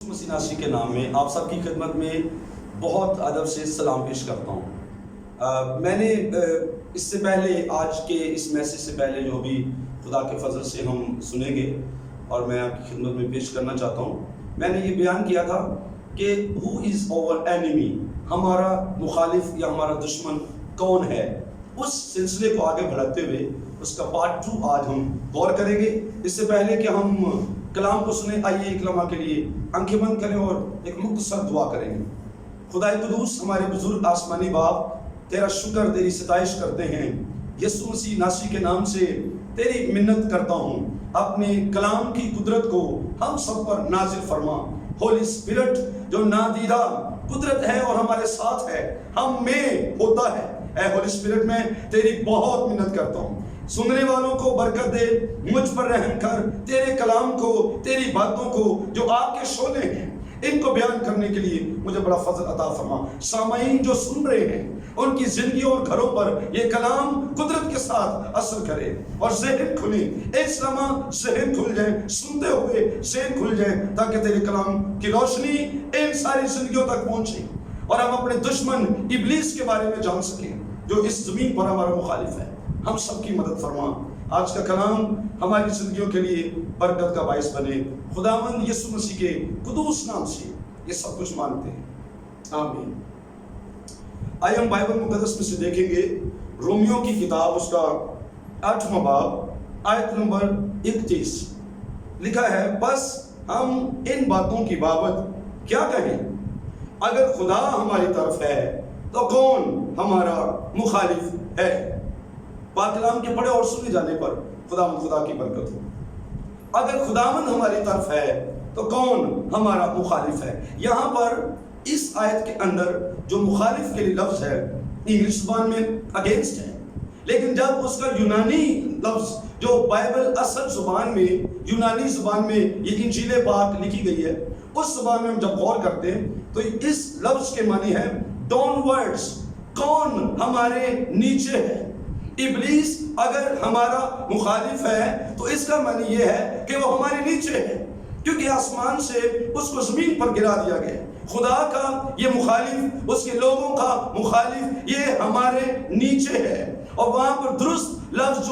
مسیح ناصری کے نام میں آپ سب کی خدمت میں بہت ادب سے سلام پیش کرتا ہوں۔ میں نے اس سے پہلے آج کے اس میسیج سے پہلے جو بھی خدا کے فضل سے ہم سنیں گے اور میں آپ کی خدمت میں پیش کرنا چاہتا ہوں، میں نے یہ بیان کیا تھا کہ ہو از اوور اینیمی، ہمارا مخالف یا ہمارا دشمن کون ہے۔ اس سلسلے کو آگے بڑھاتے ہوئے اس کا پارٹ 2 آج ہم غور کریں گے۔ اس سے پہلے کہ ہم کلام کو سنیں، آئیے ایک لمحہ کے لیے آنکھیں بند کریں اور ایک مختصر دعا کریں گے۔ خدائے قدوس، ہمارے بزرگ آسمانی باپ، تیرا شکر، تیری ستائش کرتے ہیں۔ یسوع مسیح ناصری کے نام سے تیری منت کرتا ہوں، اپنے کلام کی قدرت کو ہم سب پر نازل فرما۔ ہولی اسپرٹ جو نادیدہ قدرت ہے اور ہمارے ساتھ ہے، ہم میں ہوتا ہے، اے ہولی اسپرٹ میں تیری بہت منت کرتا ہوں۔ سننے والوں کو برکت دے، مجھ پر رحم کر، تیرے کلام کو، تیری باتوں کو جو آپ کے شعلے ہیں ان کو بیان کرنے کے لیے مجھے بڑا فضل عطا فرما۔ سامعین جو سن رہے ہیں ان کی زندگیوں اور گھروں پر یہ کلام قدرت کے ساتھ اثر کرے اور ذہن کھلے، اس لمحہ ذہن کھل جائے، سنتے ہوئے ذہن کھل جائے، تاکہ تیرے کلام کی روشنی ان ساری زندگیوں تک پہنچے اور ہم اپنے دشمن ابلیس کے بارے میں جان سکیں جو اس زمین پر ہمارا مخالف ہے۔ ہم سب کی مدد فرما۔ آج کا کلام ہماری زندگیوں کے لیے برکت کا باعث بنے۔ خداوند یسوع مسیح کے قدوس نام سے یہ سب کچھ مانگتے ہیں، آمین۔ آئے ہم بائبل مقدس میں سے دیکھیں گے رومیو کی کتاب، اس کا 8واں باب، آیت نمبر 31 لکھا ہے، بس ہم ان باتوں کی بابت کیا کہیں؟ اگر خدا ہماری طرف ہے تو کون ہمارا مخالف ہے؟ پاک کلام کے پڑھے اور سنے جانے پر خدا کی برکت ہو۔ اگر خداوند ہماری طرف ہے تو کون ہمارا مخالف ہے؟ یہاں پر اس آیت کے اندر جو مخالف کے لیے لفظ ہے انگلش زبان میں اگینسٹ ہے، لیکن جب اس کا یونانی لفظ جو بائبل اصل زبان میں، یونانی زبان میں یہ انجیل پاک لکھی گئی ہے، اس زبان میں ہم جب غور کرتے ہیں تو اس لفظ کے معنی ہے ڈاؤن ورڈز، کون ہمارے نیچے ہے۔ ابلیس اگر ہمارا مخالف ہے تو اس کا معنی یہ ہے کہ وہ ہمارے نیچے ہے، کیونکہ آسمان سے اس کو زمین پر گرا دیا گیا۔ خدا کا یہ مخالف، اس کے لوگوں کا مخالف، یہ ہمارے نیچے ہے۔ اور وہاں پر درست لفظ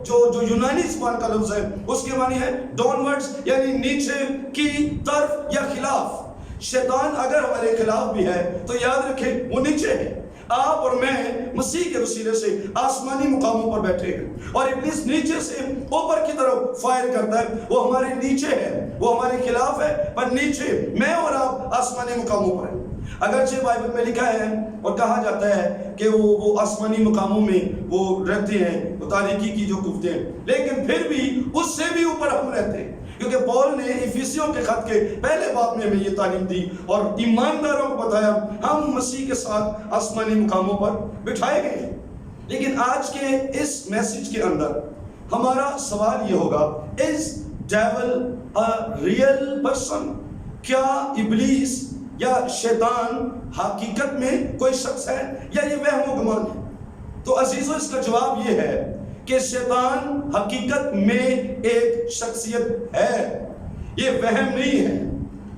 جو یونانی زبان کا لفظ ہے اس کے معنی ہے ڈاؤن ورڈز، یعنی نیچے کی طرف یا خلاف۔ شیطان اگر ہمارے خلاف بھی ہے تو یاد رکھیں وہ نیچے ہے۔ آپ اور میں مسیح کے وسیلے سے آسمانی مقاموں پر بیٹھے ہیں اور ابلیس نیچے سے اوپر کی طرف فائر کرتا ہے، وہ ہمارے نیچے ہے، وہ ہمارے خلاف ہے، پر نیچے میں اور آپ آسمانی مقاموں پر ہیں۔ اگرچہ بائبل میں لکھا ہے اور کہا جاتا ہے کہ وہ آسمانی مقاموں میں وہ رہتے ہیں، وہ تاریکی کی جو قوتیں، لیکن پھر بھی اس سے بھی اوپر ہم رہتے ہیں، کیونکہ پول نے افیسیوں کے خط کے پہلے باب میں ہمیں یہ تعلیم دی اور ایمانداروں کو بتایا ہم مسیح کے ساتھ آسمانی مقاموں پر بٹھائے گئے ہیں۔ لیکن آج کے اس میسیج کے اندر ہمارا سوال یہ ہوگا، از ڈیول اے ریئل پرسن؟ کیا ابلیس یا شیطان حقیقت میں کوئی شخص ہے یا یہ وہم و گمان ہے؟ تو عزیزو اس کا جواب یہ ہے کہ شیطان حقیقت میں ایک شخصیت ہے، یہ وہم نہیں ہے،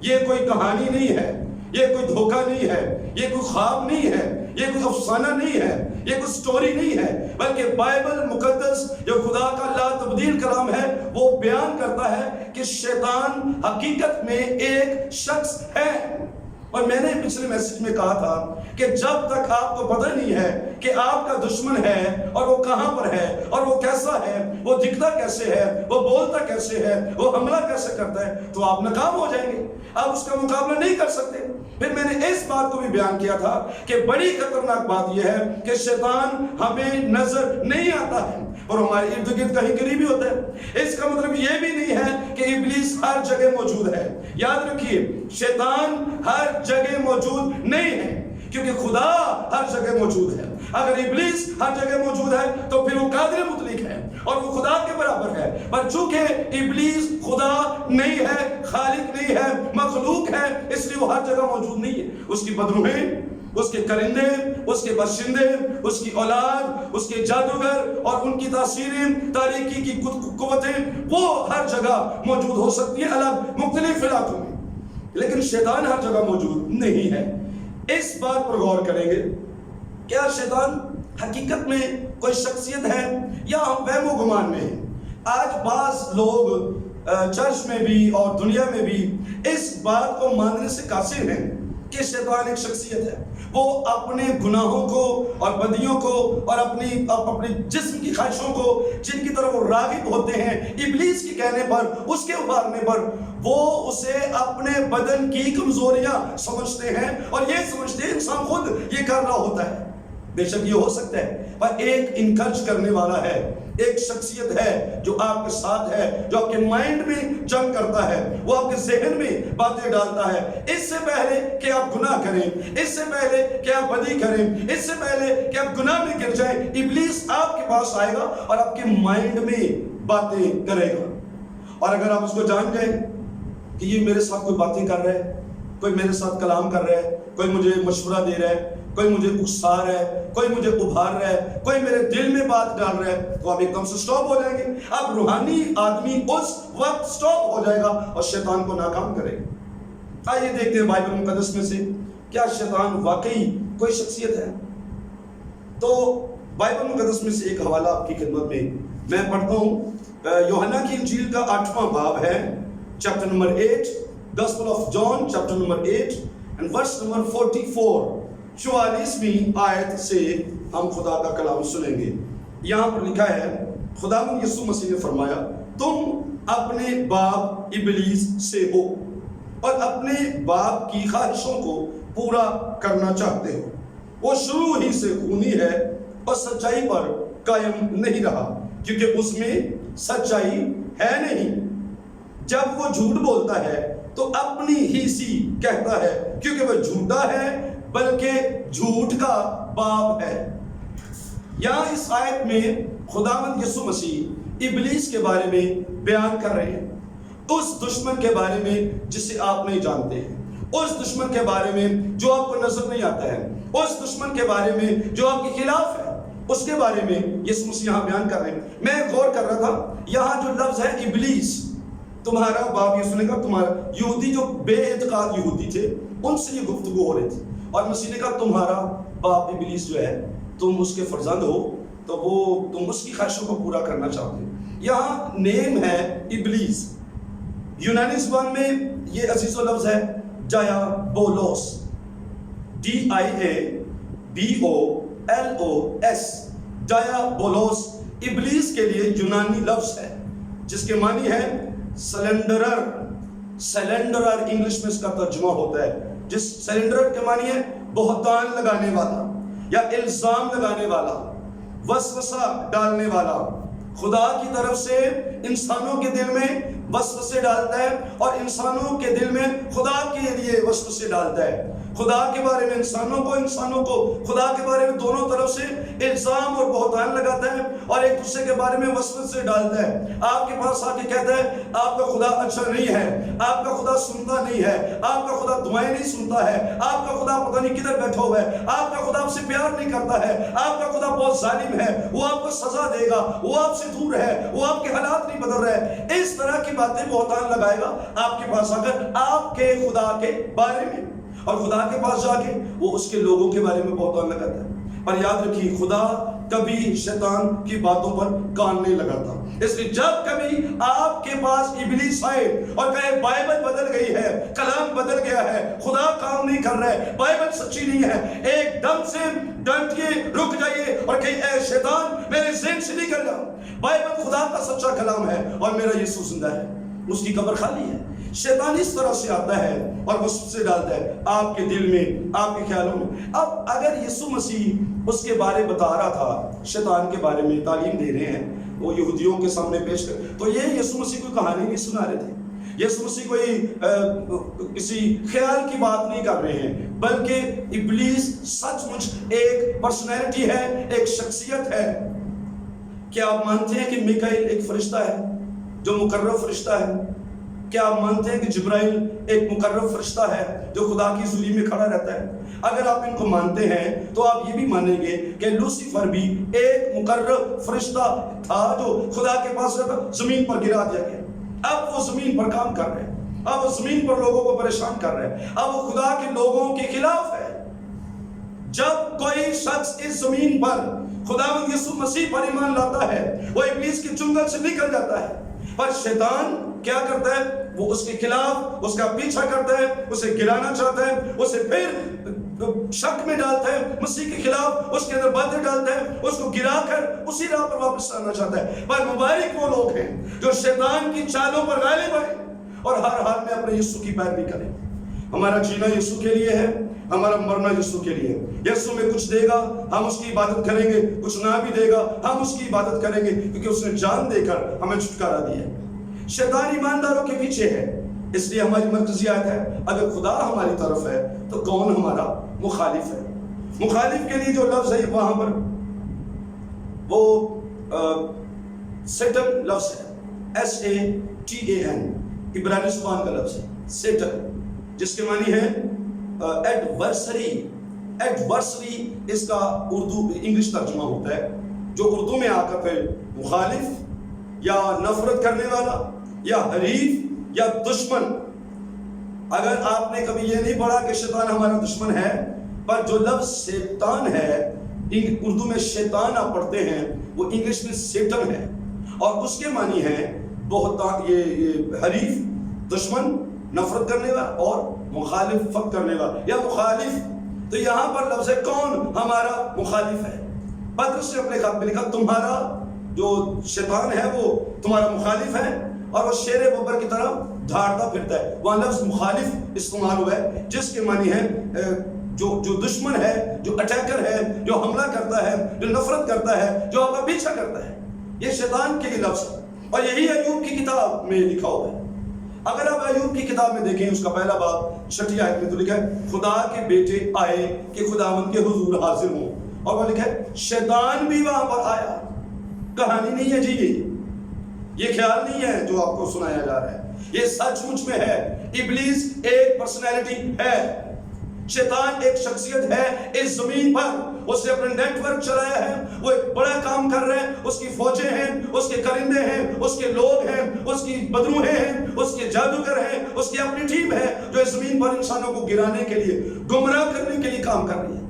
یہ کوئی کہانی نہیں ہے، یہ کوئی دھوکہ نہیں ہے، یہ کوئی خواب نہیں ہے، یہ کوئی افسانہ نہیں ہے، یہ کوئی سٹوری نہیں ہے، بلکہ بائبل مقدس جو خدا کا لا تبدیل کلام ہے وہ بیان کرتا ہے کہ شیطان حقیقت میں ایک شخص ہے۔ اور میں نے پچھلے میسیج میں کہا تھا کہ جب تک آپ کو پتہ نہیں ہے کہ آپ کا دشمن ہے اور وہ کہاں پر ہے اور وہ کیسا ہے، وہ دکھتا کیسے ہے، وہ بولتا کیسے ہے، وہ حملہ کیسے کرتا ہے، تو آپ ناکام ہو جائیں گے، آپ اس کا مقابلہ نہیں کر سکتے۔ پھر میں نے اس بات کو بھی بیان کیا تھا کہ بڑی خطرناک بات یہ ہے کہ شیطان ہمیں نظر نہیں آتا ہے اور ہمارے ارد گرد کہیں قریبی ہوتا ہے۔ اس کا مطلب یہ بھی نہیں ہے کہ ابلیس ہر جگہ موجود ہے۔ یاد رکھیے شیطان ہر جگہ موجود نہیں ہے، کیونکہ خدا ہر جگہ موجود ہے۔ اگر ابلیس ہر جگہ موجود ہے تو پھر وہ قادر مطلق ہے اور وہ خدا کے برابر ہے، پر چونکہ ابلیس خدا نہیں ہے، خالق نہیں ہے، مخلوق ہے، اس لیے وہ ہر جگہ موجود نہیں ہے۔ اس کی بدروہیں، اس کے کرندے، اس کے باشندے، اس کی اولاد، اس کے جادوگر اور ان کی تاثیریں، تاریکی کی قوتیں، وہ ہر جگہ موجود ہو سکتی ہیں، الگ مختلف علاقوں میں۔ لیکن شیطان ہر جگہ موجود نہیں ہے۔ اس بات پر غور کریں گے، کیا شیطان حقیقت میں کوئی شخصیت ہے یا ہم وہم و گمان میں ہیں؟ آج بعض لوگ چرچ میں بھی اور دنیا میں بھی اس بات کو ماننے سے قاصر ہیں کہ شیطان ایک شخصیت ہے۔ وہ اپنے گناہوں کو اور بدیوں کو اور اپنے جسم کی خواہشوں کو جن کی طرف وہ راغب ہوتے ہیں، ابلیس کے کہنے پر، اس کے ابھارنے پر، وہ اسے اپنے بدن کی کمزوریاں سمجھتے ہیں اور یہ سمجھتے ہیں انسان خود یہ کر رہا ہوتا ہے۔ بے شک یہ ہو سکتا ہے، پر ایک انکرج کرنے والا ہے، ایک شخصیت ہے جو آپ کے ساتھ ہے، جو آپ کے مائنڈ میں جنگ کرتا ہے، وہ آپ کے ذہن میں باتیں ڈالتا ہے۔ اس سے پہلے کہ آپ گناہ کریں، اس سے پہلے کہ آپ بدی کریں، اس سے پہلے کہ آپ گناہ میں گر جائیں، ابلیس آپ کے پاس آئے گا اور آپ کے مائنڈ میں باتیں کرے گا۔ اور اگر آپ اس کو جان گئے کہ یہ میرے ساتھ کوئی باتیں کر رہا ہے، کوئی میرے ساتھ کلام کر رہا ہے، کوئی مجھے مشورہ دے رہا ہے، کوئی مجھے اکسا رہا ہے، کوئی مجھے ابھار رہا ہے، کوئی میرے دل میں بات ڈال رہا ہے، تو آپ ایک دم سے سٹاپ ہو جائیں گے۔ اب روحانی آدمی اس وقت سٹاپ ہو جائے گا اور شیطان کو ناکام کرے گا۔ آئیے دیکھتے ہیں بائبل مقدس میں سے کیا شیطان واقعی کوئی شخصیت ہے؟ تو بائبل مقدس میں سے ایک حوالہ آپ کی خدمت میں پڑھتا ہوں۔ یوحنا کی انجیل کا 8واں باب ہے، chapter number 8، gospel of John chapter number 8 and verse number 44۔ 44ویں آیت سے ہم خدا کا کلام سنیں گے۔ یہاں پر لکھا ہے، خداوند یسوع مسیح نے فرمایا، تم اپنے باپ ابلیس سے ہو اور اپنے باپ کی خواہشوں کو پورا کرنا چاہتے ہو۔ وہ شروع ہی سے خونی ہے اور سچائی پر قائم نہیں رہا، کیونکہ اس میں سچائی ہے نہیں۔ جب وہ جھوٹ بولتا ہے تو اپنی ہی سی کہتا ہے، کیونکہ وہ جھوٹا ہے بلکہ جھوٹ کا باپ ہے۔ یہاں اس آیت میں خداوند یسوع مسیح ابلیس کے بارے میں بیان کر رہے ہیں، اس دشمن کے بارے میں جسے آپ نہیں جانتے ہیں، اس دشمن کے بارے میں جو آپ کو نظر نہیں آتا ہے، اس دشمن کے بارے میں جو آپ کے خلاف ہے، اس کے بارے میں یسوع مسیح یہاں بیان کر رہے ہیں۔ میں غور کر رہا تھا، یہاں جو لفظ ہے ابلیس، تمہارا باپ، یسوع نے کہا تمہارا، یہودی جو بے اعتقاد یہودی تھے ان سے یہ گفتگو ہو رہی تھی، اور مسیح نے کہا تمہارا باپ ابلیس جو ہے، تم اس کے فرزند ہو تو وہ تم اس کی خواہشوں کو پورا کرنا چاہتے ہو۔ یہاں نیم ہے ابلیس، یونانی زبان میں یہ عزیز و لفظ ہے ڈایابولوس، DIABOLOS، ڈایابولوس ابلیس کے لیے یونانی لفظ ہے جس کے معنی ہے سلنڈرر۔ سلنڈرر انگلش میں اس کا ترجمہ ہوتا ہے، جس سلنڈرر کے معنی ہے بہتان لگانے والا یا الزام لگانے والا، وسوسہ ڈالنے والا۔ خدا کی طرف سے انسانوں کے دل میں وسوسے ڈالتا ہے اور انسانوں کے دل میں خدا کے لیے وسوسے ڈالتا ہے۔ خدا کے بارے میں انسانوں کو خدا کے بارے میں دونوں طرف سے الزام اور بہتان لگاتا ہے اور ایک دوسرے کے بارے میں وسوسے ڈالتا ہے۔ آپ کے پاس آ کے کہتا ہے آپ کا خدا اچھا نہیں ہے، آپ کا خدا سنتا نہیں ہے، آپ کا خدا دعائیں نہیں سنتا ہے، آپ کا خدا پتہ نہیں کدھر بیٹھا ہوا ہے، آپ کا خدا آپ سے پیار نہیں کرتا ہے، آپ کا خدا بہت ظالم ہے، وہ آپ کو سزا دے گا، وہ آپ سے دور ہے، وہ آپ کے حالات نہیں بدل رہے۔ اس طرح کی باتیں بہتان لگائے گا آپ کے پاس آ کر آپ کے خدا کے بارے میں، اور خدا کے پاس جا کے وہ اس کے لوگوں کے بارے میں بہتان لگاتا ہے۔ پر یاد رکھیے خدا کبھی شیطان کی باتوں پر کان نہیں لگاتا۔ اس لیے جب کبھی آپ کے پاس ابلیس آئے اور کہے بائبل بدل گئی ہے، کلام بدل گیا ہے، خدا کام نہیں کر رہا ہے، بائبل سچی نہیں ہے، ایک دم سے ڈنٹیے، رک جائیے اور کہیں اے شیطان میرے ذہن سے نکل جا، بائبل خدا کا سچا کلام ہے اور میرا یسوع زندہ ہے، اس کی قبر خالی ہے۔ شیطان اس طرح سے آتا ہے اور وسوسے ڈالتا ہے آپ کے دل میں، آپ کے خیالوں میں۔ اب اگر یسوع مسیح اس کے بارے بتا رہا تھا، شیطان کے بارے میں تعلیم دے رہے ہیں، وہ یہودیوں کے سامنے پیش کر، تو یہ یسوع مسیح کوئی کہانی نہیں سنا رہے تھے، یسوع مسیح کوئی کسی خیال کی بات نہیں کر رہے ہیں، بلکہ ابلیس سچ مچ ایک پرسنالٹی ہے، ایک شخصیت ہے۔ کیا آپ مانتے ہیں کہ میکائیل ایک فرشتہ ہے جو مقرب فرشتہ ہے؟ کیا آپ مانتے ہیں کہ جبرائیل ایک مقرب فرشتہ ہے جو خدا کی حضوری میں کھڑا رہتا ہے؟ اگر آپ ان کو مانتے ہیں تو آپ یہ بھی مانیں گے کہ لوسیفر بھی ایک مقرب فرشتہ تھا جو خدا کے پاس رہتا، زمین پر گرا دیا گیا، اب وہ زمین پر کام کر رہے ہیں۔ اب وہ زمین پر لوگوں کو پریشان کر رہے ہیں، اب وہ خدا کے لوگوں کے خلاف ہے۔ جب کوئی شخص اس زمین پر خداوند یسوع مسیح پر ایمان لاتا ہے، وہ ابلیس کے چنگل سے نکل جاتا ہے، پر شیطان کیا کرتا ہے؟ وہ اس کے خلاف اس کا پیچھا کرتا ہے، اسے گرانا چاہتا ہے، اسے پھر شک میں ڈالتا ہے، مسیح کے خلاف اس کے اندر باتیں ڈالتا ہے، اس کو گرا کر اسی راہ پر واپس آنا چاہتا ہے۔ پر مبارک وہ لوگ ہیں جو شیطان کی چالوں پر غالب آئے اور ہر حال میں اپنے یسوع کی پیروی کریں۔ ہمارا جینا یسوع کے لیے ہے، ہمارا مرنا یسوع کے لیے ہے۔ یسوع میں کچھ دے گا ہم اس کی عبادت کریں گے، کچھ نہ بھی دے گا ہم اس کی عبادت کریں گے، کیونکہ اس نے جان دے کر ہمیں چھٹکارا دیا ہے۔ شیطان ایمانداروں کے پیچھے ہے، اس لیے ہماری مرکزی آیت ہے اگر خدا ہماری طرف ہے تو کون ہمارا مخالف ہے؟ مخالف کے لیے جو لفظ ہے وہاں پر وہ سیٹن لفظ ہے، SATAN، عبرانی زبان کا لفظ ہے سیٹن، جس کے معنی ہے ایڈورسری۔ ایڈورسری اس کا اردو انگلش ترجمہ ہوتا ہے، جو اردو میں آ کر پھر مخالف یا نفرت کرنے والا یا حریف یا دشمن۔ اگر آپ نے کبھی یہ نہیں پڑھا کہ شیطان ہمارا دشمن ہے، پر جو لفظ شیطان ہے اردو میں شیطان آپ پڑھتے ہیں، وہ انگلش میں سیٹن ہے، اور اس کے معنی ہے بہت یہ حریف، دشمن، نفرت کرنے والا اور مخالفت کرنے والا یا مخالف۔ تو یہاں پر لفظ ہے کون ہمارا مخالف ہے؟ پترس نے اپنے خط میں لکھا تمہارا جو شیطان ہے وہ تمہارا مخالف ہے اور وہ شیر ببر کی طرح دھاڑتا پھرتا ہے۔ وہاں لفظ مخالف استعمال ہوا ہے جس کے معنی ہے جو دشمن ہے، جو اٹیکر ہے، جو حملہ کرتا ہے، جو نفرت کرتا ہے، جو آپ کا پیچھا کرتا ہے۔ یہ شیطان کے لیے لفظ ہے، اور یہی ایوب کی کتاب میں لکھا ہوا ہے۔ اگر آپ ایوب کی کتاب میں دیکھیں اس کا پہلا باب 6 آیت میں تو لکھا ہے خدا کے بیٹے آئے کہ خداوند کے حضور حاضر ہوں، اور وہ لکھا ہے شیطان بھی وہاں پر آیا۔ کہانی نہیں ہے جی، یہ خیال نہیں ہے جو آپ کو سنایا جا رہا ہے، یہ سچ مچ میں ہے۔ ابلیس ایک پرسنالٹی ہے، شیطان ایک شخصیت ہے اس زمین پر، اس نے اپنے نیٹ ورک چلایا ہے، وہ ایک بڑا کام کر رہے ہیں، اس کی فوجیں ہیں، اس کے کرندے ہیں، اس کے لوگ ہیں، اس کی بدروہیں ہیں، اس کے جادوگر ہیں، اس کی اپنی ٹیم ہے جو اس زمین پر انسانوں کو گرانے کے لیے، گمراہ کرنے کے لیے کام کر رہی ہے۔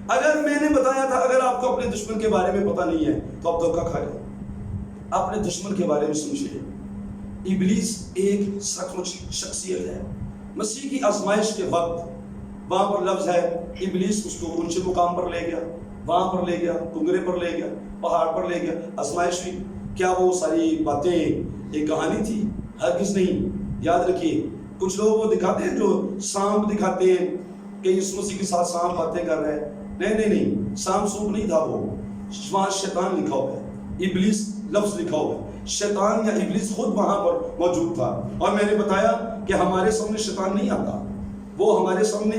اگر میں نے بتایا تھا اگر آپ کو اپنے دشمن کے بارے میں پتہ نہیں ہے تو آپ دھوکہ کھا گئے۔ اپنے دشمن کے بارے میں سمجھیے، ابلیس ایک سچ شخصیت ہے۔ مسیح کی آزمائش کے وقت وہاں پر لفظ ہے ابلیس اس کو اونچے مقام پر لے گیا، وہاں پر لے گیا، کنگرے پر لے گیا، پہاڑ پر لے گیا، آزمائش ہوئی۔ کیا وہ ساری باتیں ایک کہانی تھی؟ ہرگز نہیں۔ یاد رکھیے کچھ لوگ وہ دکھاتے ہیں جو سانپ دکھاتے ہیں کہ یسوع مسیح کے ساتھ سانپ باتیں کر رہے ہیں، نہیں، سانپ سوپ نہیں تھا، وہ وہاں شیطان لکھا ہوا ہے، ابلیس لفظ لکھا ہوا ہے، شیطان یا ابلیس خود وہاں پر موجود تھا۔ اور میں نے بتایا کہ ہمارے سامنے شیطان نہیں آتا، وہ ہمارے سامنے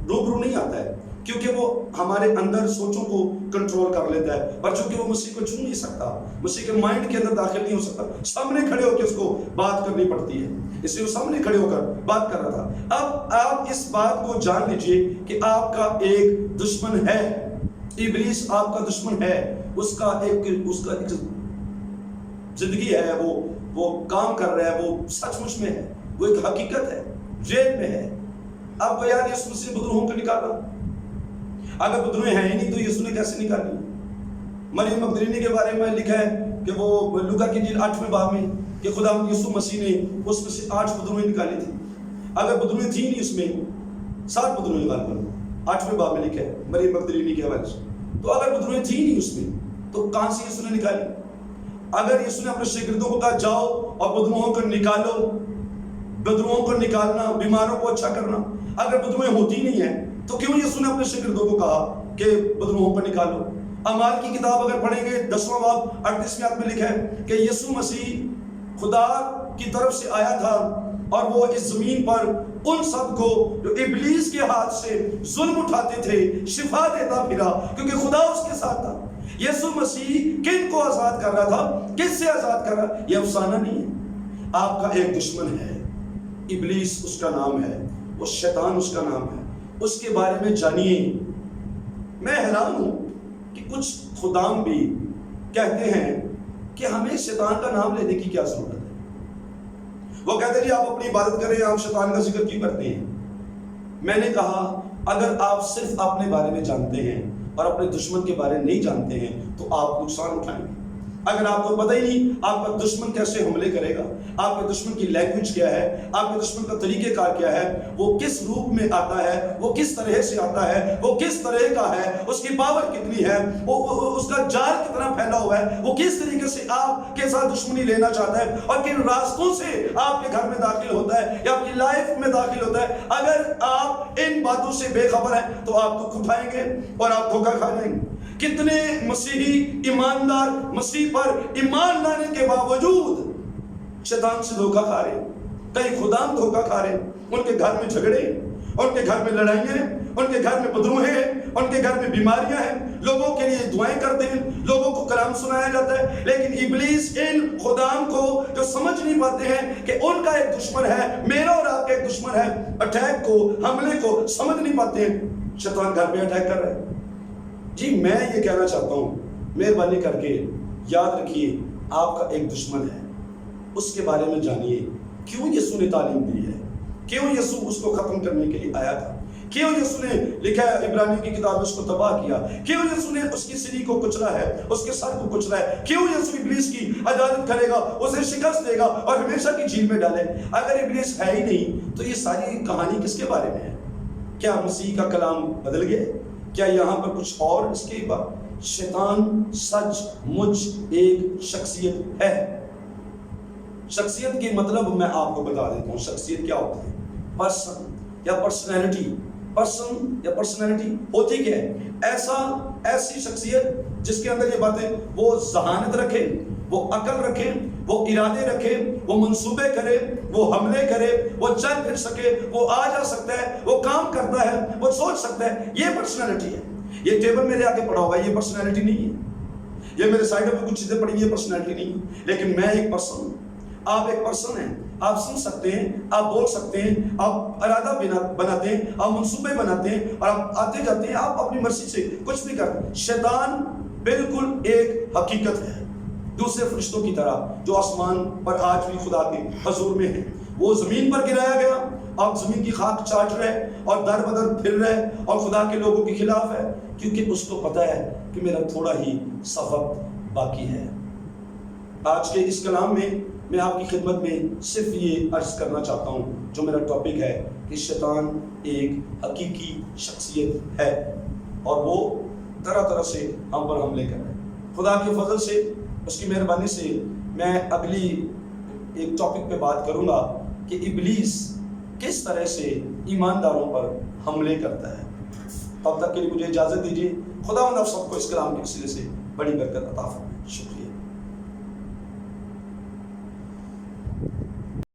روبرو نہیں آتا ہے کیونکہ وہ ہمارے اندر سوچوں کو کنٹرول کر لیتا ہے، پر چونکہ وہ مسیح کو چھو نہیں سکتا، مسیح کے مائنڈ کے اندر داخل نہیں ہو سکتا، سامنے کھڑے ہو کے اس کو بات کرنی پڑتی ہے، اس لیے وہ سامنے کھڑے ہو کر بات کر رہا تھا۔ اب آپ اس بات کو جان لیجئے کہ آپ کا ایک دشمن ہے، ابلیس آپ کا دشمن ہے، اس کا ایک زندگی ہے، وہ کام کر رہا ہے، وہ سچ مچ میں ہے، وہ ایک حقیقت ہے، ریل میں ہے۔ آپ کو یاد یسوع مسیح بدروہوں کو نکالا، اگر بدروہیں ہیں ہی نہیں تو یسوع نے کیسے نکالی؟ مریم مگدلینی کے بارے میں لکھا ہے کہ وہ لوکا کی انجیل 8ویں باب میں کہ خداوند یسوع مسیح نے اس میں سے 8 بدروہیں نکالی تھی۔ اگر بدروہیں تھیں نہیں اس میں 7 بدروہیں نکال کر 8ویں باب میں لکھا ہے مریم مگدلینی کے حوالے سے، تو اگر بدروہیں تھیں نہیں اس میں تو کہاں سے یسوع نے نکالی؟ اگر یسوع نے اپنے شاگردوں کو کہا جاؤ اور بدروہوں کو نکالو، بدروہوں کو نکالنا، بیماروں کو اچھا کرنا، اگر بدروہیں ہوتی نہیں ہیں تو کیوں یسوع نے اپنے شاگردوں کو کہا کہ بدروہوں کو نکالو؟ اعمال کی کتاب اگر پڑھیں گے 10واں باب 38ویں آیت میں لکھا ہے کہ یسوع مسیح خدا کی طرف سے آیا تھا اور وہ اس زمین پر ان سب کو جو ابلیس کے ہاتھ سے ظلم اٹھاتے تھے شفا دیتا پھرا، کیونکہ خدا اس کے ساتھ تھا۔ یسوع مسیح کن کو آزاد کر رہا تھا؟ کس سے آزاد کر رہا؟ یہ افسانہ نہیں ہے۔ آپ کا ایک دشمن ہے، ابلیس اس کا نام ہے، وہ شیطان اس کا نام ہے، اس کے بارے میں جانیے۔ میں حیران ہوں کہ کچھ خدام بھی کہتے ہیں کہ ہمیں شیطان کا نام لینے کی کیا ضرورت ہے۔ وہ کہتے جی آپ اپنی عبادت کریں، آپ شیطان کا ذکر کیوں کرتے ہیں؟ میں نے کہا اگر آپ صرف اپنے بارے میں جانتے ہیں اور اپنے دشمن کے بارے میں نہیں جانتے ہیں تو آپ نقصان اٹھائیں گے۔ اگر آپ کو پتہ ہی نہیں آپ کا دشمن کیسے حملے کرے گا، آپ کے دشمن کی لینگویج کیا ہے، آپ کے دشمن کا طریقہ کار کیا ہے، وہ کس روپ میں آتا ہے، وہ کس طرح سے آتا ہے، وہ کس طرح کا ہے، اس کی پاور کتنی ہے، اس کا جال کتنا پھیلا ہوا ہے، وہ کس طریقے سے آپ کے ساتھ دشمنی لینا چاہتا ہے اور کن راستوں سے آپ کے گھر میں داخل ہوتا ہے یا آپ کی لائف میں داخل ہوتا ہے، اگر آپ ان باتوں سے بے خبر ہیں تو آپ دکھ اٹھائیں گے اور آپ دھوکہ کھا جائیں گے۔ کتنے مسیحی ایماندار مسیح پر ایمان لانے کے باوجود شیطان سے دھوکہ کھا رہے، کئی خدام دھوکہ کھا رہے، ان کے گھر میں جھگڑے، ان کے گھر میں لڑائیاں، ان کے گھر میں بدروہیں ہیں، ان کے گھر میں بیماریاں ہیں، لوگوں کے لیے دعائیں کرتے ہیں، لوگوں کو کلام سنایا جاتا ہے، لیکن ابلیس ان خدام کو جو سمجھ نہیں پاتے ہیں کہ ان کا ایک دشمن ہے، میرا اور آپ کا ایک دشمن ہے، اٹیک کو، حملے کو سمجھ نہیں پاتے ہیں، شیطان گھر پہ اٹیک کر رہا ہے۔ جی میں یہ کہنا چاہتا ہوں، مہربانی کر کے یاد رکھیے آپ کا ایک دشمن ہے، اس کے بارے میں جانیے کیوں یسوع نے تعلیم دی ہے، کیوں یسوع اس کو ختم کرنے کے لیے آیا تھا، کیوں یسوع نے لکھا ہے عبرانیوں کی کتاب میں اس کو تباہ کیا، کیوں یسوع نے اس کی سری کو کچلا ہے، اس کے سر کو کچلا ہے، کیوں یسوع ابلیس کی عدالت کرے گا، اسے شکست دے گا اور ہمیشہ کی جھیل میں ڈالے۔ اگر ابلیس ہے ہی نہیں تو یہ ساری کہانی کس کے بارے میں ہے؟ کیا مسیح کا کلام بدل گیا؟ کیا یہاں پر کچھ اور اس کے بعد؟ شیطان سچ مجھ ایک شخصیت ہے۔ شخصیت کی مطلب میں آپ کو بتا دیتا ہوں، شخصیت کیا ہوتی ہے؟ پرسن یا پرسنالٹی، پرسن یا پرسنالٹی ہوتی کیا ہے؟ ایسی شخصیت جس کے اندر یہ باتیں، وہ ذہانت رکھے، وہ عقل رکھے، وہ ارادے رکھے، وہ منصوبے کرے، وہ حملے کرے، وہ چل پھر سکے، وہ آ جا سکتا ہے، وہ کام کرتا ہے، وہ سوچ سکتا ہے، یہ پرسنالٹی ہے۔ یہ ٹیبل میرے آگے پڑا ہوا ہے، یہ پرسنالٹی نہیں ہے۔ یہ میرے سائڈ پہ کچھ چیزیں پڑی، یہ پرسنالٹی نہیں ہے، لیکن میں ایک پرسن ہوں، آپ ایک پرسن ہیں، آپ سن سکتے ہیں، آپ بول سکتے ہیں، آپ ارادہ بناتے ہیں، آپ منصوبے بناتے ہیں اور آپ آتے جاتے ہیں، آپ اپنی مرضی سے کچھ بھی کرتے ہیں۔ شیطان بالکل ایک حقیقت ہے، دوسرے فرشتوں کی طرح جو آسمان پر آج بھی خدا کے حضور میں ہیں۔ وہ زمین پر گرایا گیا، آپ زمین کی خاک چاٹ رہے اور در بدر پھر رہے اور خدا کے لوگوں کے خلاف ہے، کیونکہ اس کو پتا ہے کہ میرا تھوڑا ہی سفر باقی ہے۔ آج کے اس کلام میں آپ کی خدمت میں صرف یہ عرض کرنا چاہتا ہوں، جو میرا ٹاپک ہے کہ شیطان ایک حقیقی شخصیت ہے اور وہ طرح طرح سے ہم پر حملے کر رہے ہیں۔ خدا کے فضل سے، اس کی مہربانی سے میں اگلی ایک ٹاپک پہ بات کروں گا کہ ابلیس کس طرح سے ایمانداروں پر حملے کرتا ہے۔ تب تک کے لیے مجھے اجازت دیجیے۔ خداوند آپ سب کو اس کلام کے وسیلے سے بڑی برکت عطا فرمائے۔ شکریہ۔